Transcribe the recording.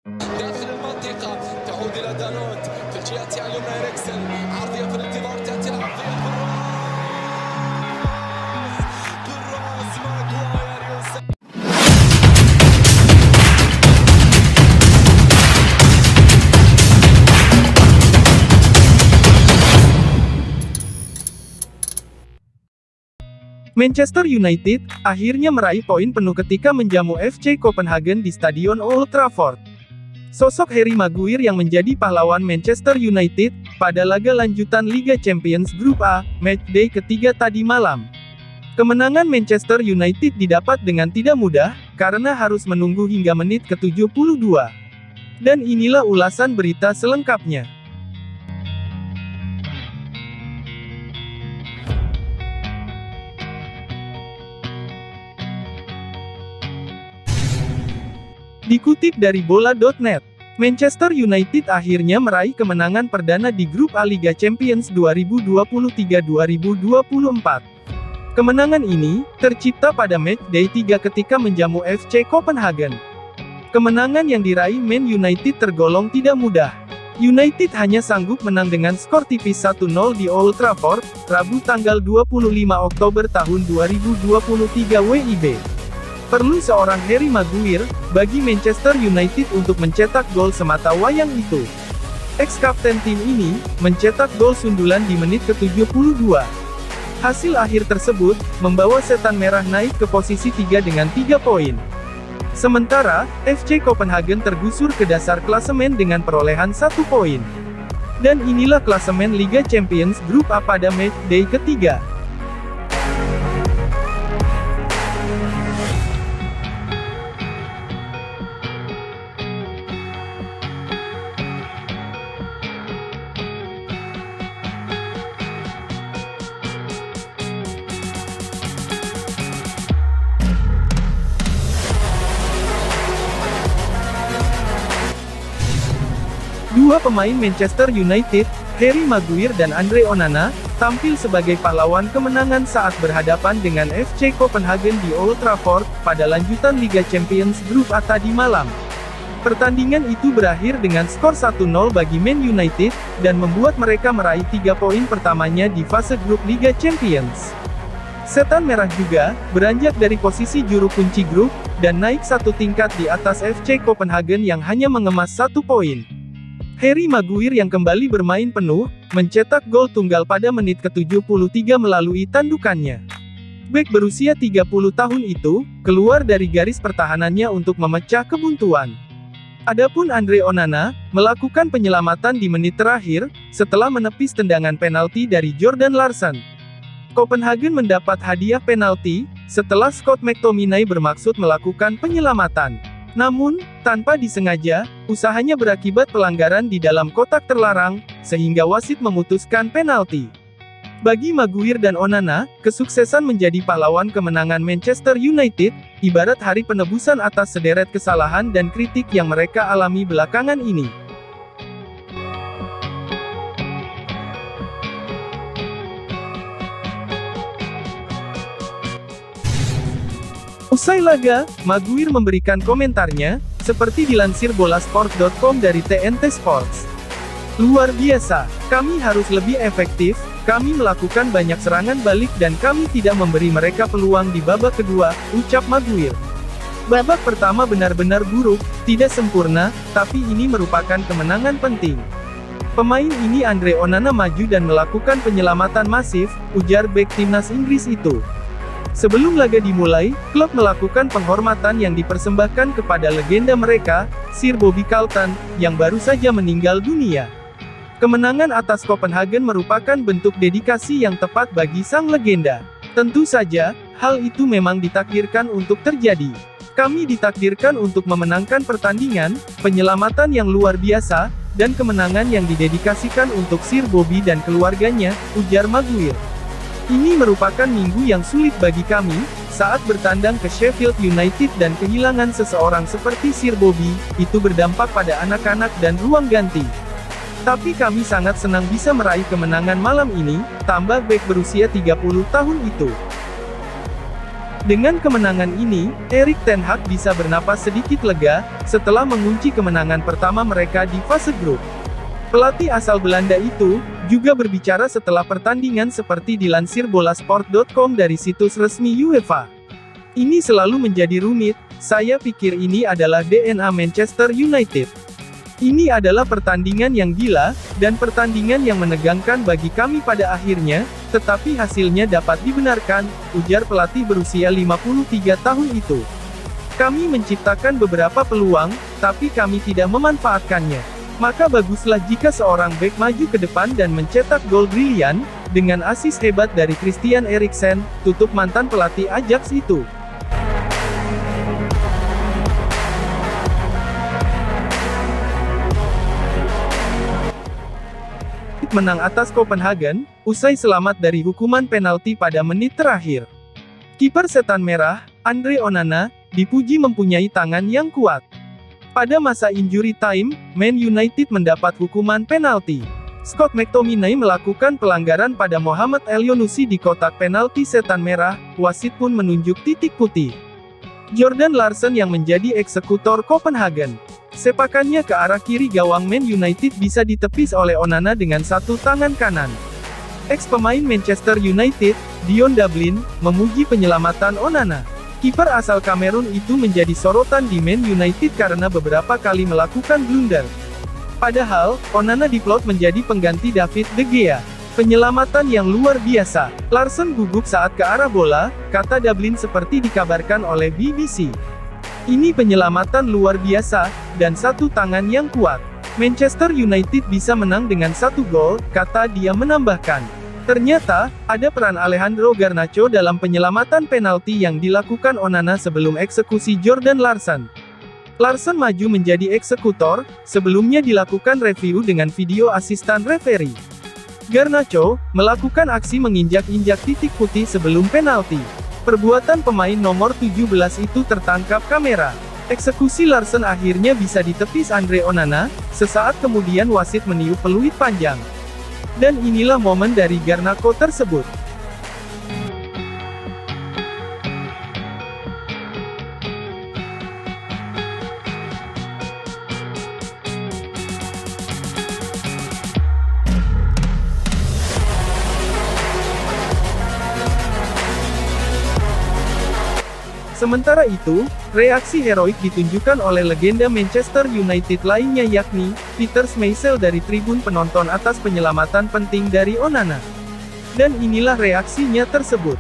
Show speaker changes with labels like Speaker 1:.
Speaker 1: داخل المنطقة تعود إلى دالوت في الجهة اليمنى إريكسن عرضية في الانتظار تأتي العرضية بالراس ماغواير يوسف.
Speaker 2: Manchester United akhirnya meraih poin penuh ketika menjamu FC Copenhagen di Stadion Old Trafford. Sosok Harry Maguire yang menjadi pahlawan Manchester United pada laga lanjutan Liga Champions Grup A, matchday ketiga tadi malam. Kemenangan Manchester United didapat dengan tidak mudah, karena harus menunggu hingga menit ke-72. Dan inilah ulasan berita selengkapnya. Dikutip dari bola.net, Manchester United akhirnya meraih kemenangan perdana di Grup A Liga Champions 2023-2024. Kemenangan ini tercipta pada matchday 3 ketika menjamu FC Copenhagen. Kemenangan yang diraih Man United tergolong tidak mudah. United hanya sanggup menang dengan skor tipis 1-0 di Old Trafford, Rabu tanggal 25 Oktober tahun 2023 WIB. Perlu seorang Harry Maguire bagi Manchester United untuk mencetak gol semata wayang itu. Ex-kapten tim ini mencetak gol sundulan di menit ke-72. Hasil akhir tersebut membawa Setan Merah naik ke posisi 3 dengan 3 poin. Sementara, FC Copenhagen tergusur ke dasar klasemen dengan perolehan 1 poin. Dan inilah klasemen Liga Champions Grup A pada matchday ketiga. Dua pemain Manchester United, Harry Maguire dan Andre Onana, tampil sebagai pahlawan kemenangan saat berhadapan dengan FC Copenhagen di Old Trafford, pada lanjutan Liga Champions Grup A tadi malam. Pertandingan itu berakhir dengan skor 1-0 bagi Man United, dan membuat mereka meraih 3 poin pertamanya di fase grup Liga Champions. Setan Merah juga beranjak dari posisi juru kunci grup, dan naik 1 tingkat di atas FC Copenhagen yang hanya mengemas 1 poin. Harry Maguire yang kembali bermain penuh, mencetak gol tunggal pada menit ke-73 melalui tandukannya. Bek berusia 30 tahun itu, keluar dari garis pertahanannya untuk memecah kebuntuan. Adapun Andre Onana, melakukan penyelamatan di menit terakhir, setelah menepis tendangan penalti dari Jordan Larsson. Copenhagen mendapat hadiah penalti, setelah Scott McTominay bermaksud melakukan penyelamatan. Namun, tanpa disengaja, usahanya berakibat pelanggaran di dalam kotak terlarang, sehingga wasit memutuskan penalti. Bagi Maguire dan Onana, kesuksesan menjadi pahlawan kemenangan Manchester United, ibarat hari penebusan atas sederet kesalahan dan kritik yang mereka alami belakangan ini. Usai laga, Maguire memberikan komentarnya, seperti dilansir bolasport.com dari TNT Sports. Luar biasa, kami harus lebih efektif, kami melakukan banyak serangan balik dan kami tidak memberi mereka peluang di babak kedua, ucap Maguire. Babak pertama benar-benar buruk, tidak sempurna, tapi ini merupakan kemenangan penting. Pemain ini Andre Onana maju dan melakukan penyelamatan masif, ujar bek timnas Inggris itu. Sebelum laga dimulai, klub melakukan penghormatan yang dipersembahkan kepada legenda mereka, Sir Bobby Charlton, yang baru saja meninggal dunia. Kemenangan atas Copenhagen merupakan bentuk dedikasi yang tepat bagi sang legenda. Tentu saja, hal itu memang ditakdirkan untuk terjadi. Kami ditakdirkan untuk memenangkan pertandingan, penyelamatan yang luar biasa, dan kemenangan yang didedikasikan untuk Sir Bobby dan keluarganya, ujar Maguire. Ini merupakan minggu yang sulit bagi kami, saat bertandang ke Sheffield United dan kehilangan seseorang seperti Sir Bobby, itu berdampak pada anak-anak dan ruang ganti. Tapi kami sangat senang bisa meraih kemenangan malam ini, tambah bek berusia 30 tahun itu. Dengan kemenangan ini, Erik ten Hag bisa bernapas sedikit lega, setelah mengunci kemenangan pertama mereka di fase grup. Pelatih asal Belanda itu, juga berbicara setelah pertandingan seperti dilansir bolasport.com dari situs resmi UEFA. Ini selalu menjadi rumit, saya pikir ini adalah DNA Manchester United. Ini adalah pertandingan yang gila, dan pertandingan yang menegangkan bagi kami pada akhirnya, tetapi hasilnya dapat dibenarkan, ujar pelatih berusia 53 tahun itu. Kami menciptakan beberapa peluang, tapi kami tidak memanfaatkannya. Maka baguslah jika seorang bek maju ke depan dan mencetak gol brilian, dengan asis hebat dari Christian Eriksen, tutup mantan pelatih Ajax itu. Menang atas Copenhagen, usai selamat dari hukuman penalti pada menit terakhir. Kiper Setan Merah, Andre Onana, dipuji mempunyai tangan yang kuat. Pada masa injury time, Man United mendapat hukuman penalti. Scott McTominay melakukan pelanggaran pada Mohamed Elyounoussi di kotak penalti Setan Merah, wasit pun menunjuk titik putih. Jordan Larsen yang menjadi eksekutor Copenhagen. Sepakannya ke arah kiri gawang Man United bisa ditepis oleh Onana dengan satu tangan kanan. Ex-pemain Manchester United, Dion Dublin, memuji penyelamatan Onana. Kiper asal Kamerun itu menjadi sorotan di Man United karena beberapa kali melakukan blunder. Padahal, Onana diplot menjadi pengganti David De Gea. Penyelamatan yang luar biasa. Larsen gugup saat ke arah bola, kata Dublin seperti dikabarkan oleh BBC. Ini penyelamatan luar biasa, dan satu tangan yang kuat. Manchester United bisa menang dengan satu gol, kata dia menambahkan. Ternyata, ada peran Alejandro Garnacho dalam penyelamatan penalti yang dilakukan Onana sebelum eksekusi Jordan Larsen. Larsen maju menjadi eksekutor, sebelumnya dilakukan review dengan video asistan referee. Garnacho melakukan aksi menginjak-injak titik putih sebelum penalti. Perbuatan pemain nomor 17 itu tertangkap kamera. Eksekusi Larsen akhirnya bisa ditepis Andre Onana, sesaat kemudian wasit meniup peluit panjang. Dan inilah momen dari Garnacho tersebut. Sementara itu, reaksi heroik ditunjukkan oleh legenda Manchester United lainnya yakni Peter Schmeichel dari tribun penonton atas penyelamatan penting dari Onana. Dan inilah reaksinya tersebut.